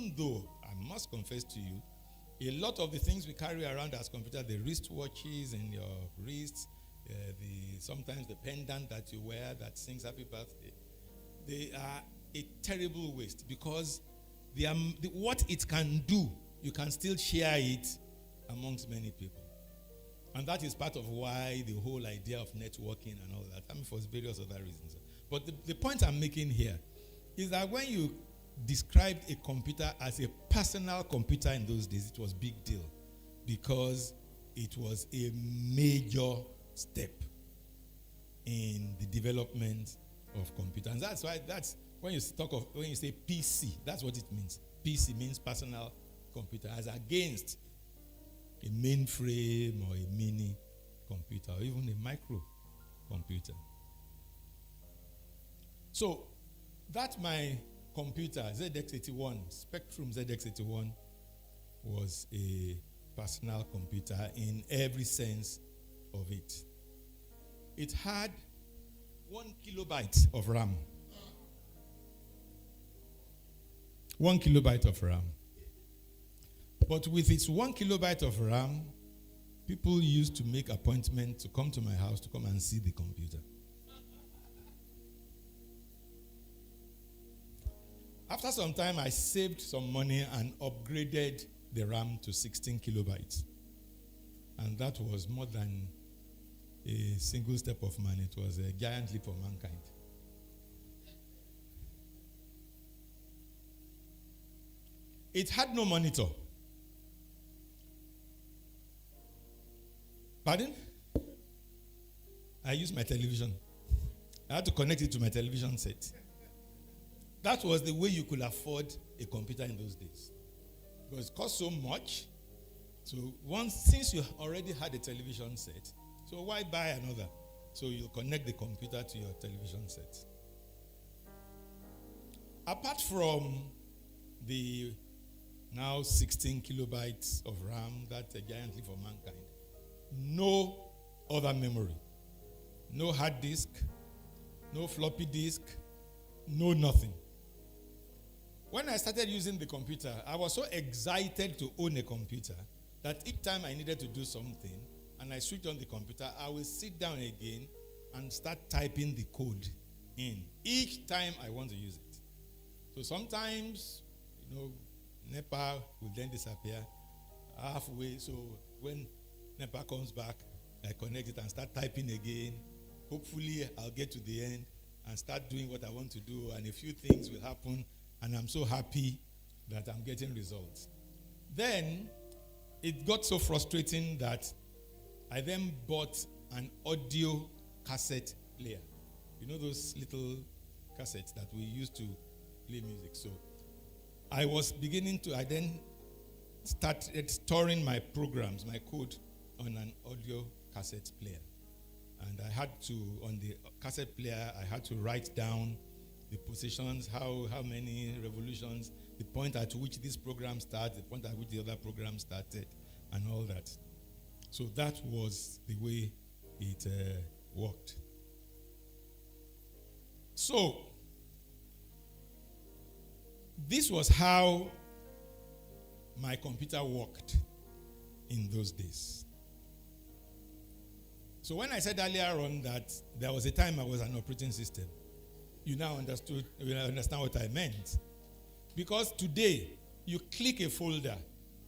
even though, I must confess to you, a lot of the things we carry around as computers, the wristwatches in your wrists, sometimes the pendant that you wear that sings happy birthday, they are a terrible waste because what it can do, you can still share it amongst many people. And that is part of why the whole idea of networking and all that, for various other reasons. But the point I'm making here is that when you described a computer as a personal computer in those days, it was a big deal because it was a major step in the development of computers. And that's why when you say PC, that's what it means. PC means personal computer, as against a mainframe or a mini computer or even a micro computer. So that's my computer, ZX81, Spectrum ZX81, was a personal computer in every sense of it. It had 1 kilobyte of RAM. 1 kilobyte of RAM. But with its 1 kilobyte of RAM, people used to make appointments to come to my house to come and see the computer. After some time, I saved some money and upgraded the RAM to 16 kilobytes. And that was more than a single step of man. It was a giant leap for mankind. It had no monitor. Pardon? I used my television. I had to connect it to my television set. That was the way you could afford a computer in those days. Because it cost so much. So since you already had a television set, so why buy another? So you'll connect the computer to your television set. Apart from the now 16 kilobytes of RAM, that's a giant leap for mankind, no other memory. No hard disk, no floppy disk, no nothing. When I started using the computer, I was so excited to own a computer that each time I needed to do something and I switched on the computer, I will sit down again and start typing the code in each time I want to use it. So sometimes, NEPA will then disappear halfway. So when NEPA comes back, I connect it and start typing again. Hopefully, I'll get to the end and start doing what I want to do, and a few things will happen, and I'm so happy that I'm getting results. Then, it got so frustrating that I then bought an audio cassette player. You know those little cassettes that we used to play music. So I then started storing my programs, my code, on an audio cassette player. And I had to, on the cassette player, I had to write down the positions, how many revolutions, the point at which this program started, the point at which the other program started, and all that. So that was the way it worked. So, this was how my computer worked in those days. So when I said earlier on that there was a time I was an operating system, you now understand what I meant. Because today, you click a folder,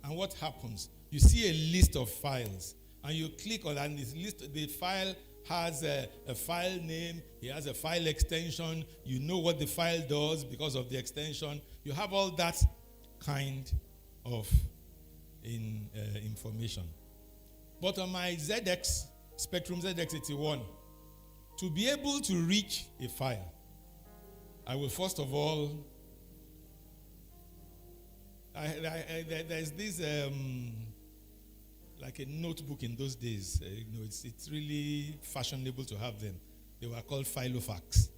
and what happens? You see a list of files, and you click on and this list. The file has a file name, it has a file extension, you know what the file does because of the extension. You have all that kind of information. But on my Spectrum ZX81, to be able to reach a file, I will first of all, there's this like a notebook in those days. It's really fashionable to have them. They were called filofax.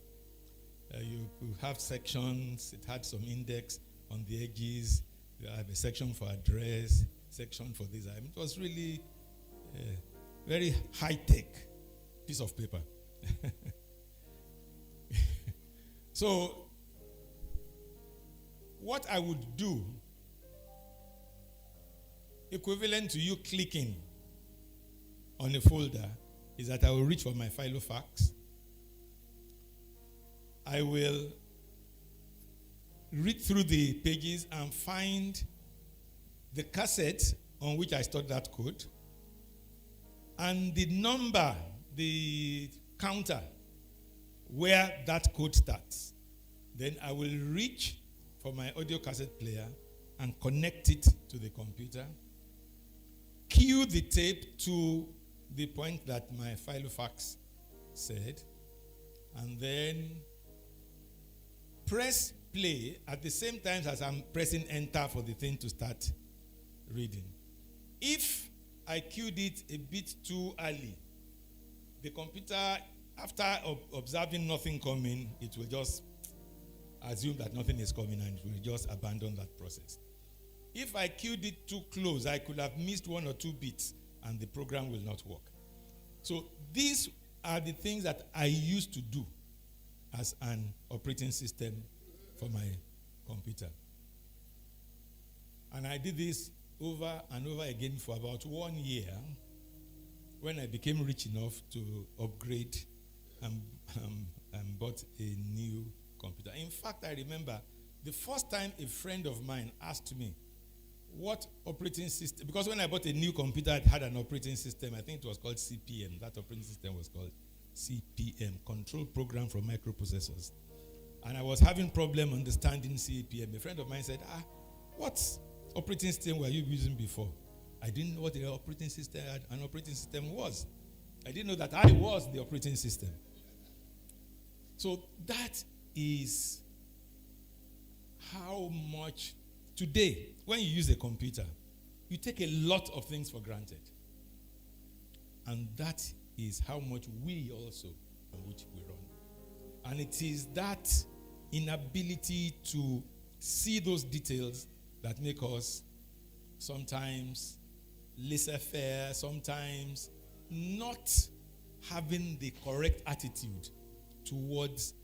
You could have sections. It had some index on the edges. You have a section for address, section for this. It was really very high-tech piece of paper. So, what I would do equivalent to you clicking on a folder is that I will reach for my filofax. I will read through the pages and find the cassette on which I stored that code and the number, the counter where that code starts. Then I will reach for my audio cassette player and connect it to the computer, cue the tape to the point that my filofax said, and then press play at the same time as I'm pressing enter for the thing to start reading. If I cued it a bit too early, the computer, after observing nothing coming, it will just assume that nothing is coming and it will just abandon that process. If I cued it too close, I could have missed one or two bits and the program will not work. So these are the things that I used to do as an operating system for my computer. And I did this over and over again for about 1 year when I became rich enough to upgrade and bought a new computer. In fact, I remember the first time a friend of mine asked me what operating system, because when I bought a new computer, it had an operating system. I think it was called CPM. That operating system was called CPM, Control Program from Microprocessors. And I was having problem understanding CPM. A friend of mine said, what operating system were you using before? I didn't know what an operating system was. I didn't know that I was the operating system. So that is how much today, when you use a computer, you take a lot of things for granted. And that is how much we also, on which we run. And it is that inability to see those details that make us sometimes laissez-faire, sometimes not having the correct attitude towards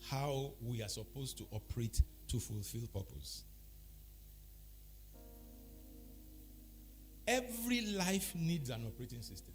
how we are supposed to operate to fulfill purpose. Every life needs an operating system.